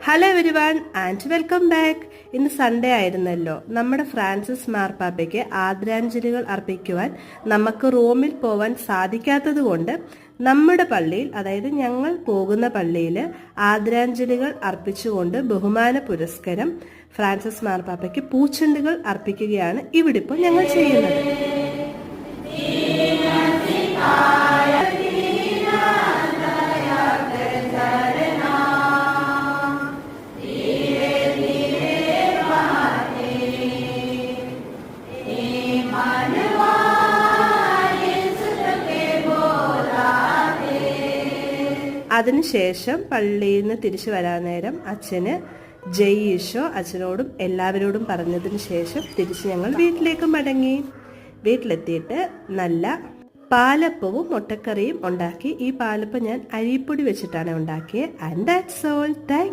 Hello everyone and welcome back. ഇന്ന് Sunday ആയിരുന്നല്ലോ. നമ്മുടെ ഫ്രാൻസിസ് മാർപ്പാപ്പയ്ക്ക് ആദരാഞ്ജലികൾ അർപ്പിക്കുവാൻ നമുക്ക് റോമിൽ പോവാൻ സാധിക്കാത്തത് കൊണ്ട് നമ്മുടെ പള്ളിയിൽ, അതായത് ഞങ്ങൾ പോകുന്ന പള്ളിയിൽ ആദരാഞ്ജലികൾ അർപ്പിച്ചുകൊണ്ട് ബഹുമാന പുരസ്കരം ഫ്രാൻസിസ് മാർപ്പാപ്പയ്ക്ക് പൂച്ചെണ്ടുകൾ അർപ്പിക്കുകയാണ് ഇവിടെ ഇപ്പോൾ ഞങ്ങൾ ചെയ്യുന്നത്. അതിനുശേഷം പള്ളിയിൽ നിന്ന് തിരിച്ചു വരാൻ നേരം അച്ഛന് ജയ് ഈശോ അച്ഛനോടും എല്ലാവരോടും പറഞ്ഞതിന് ശേഷം തിരിച്ച് ഞങ്ങൾ വീട്ടിലേക്ക് മടങ്ങി. വീട്ടിലെത്തിയിട്ട് നല്ല പാലപ്പവും മുട്ടക്കറിയും ഉണ്ടാക്കി. ഈ പാലപ്പം ഞാൻ അരിപ്പൊടി വെച്ചിട്ടാണ് ഉണ്ടാക്കിയത്. And that's all. താങ്ക്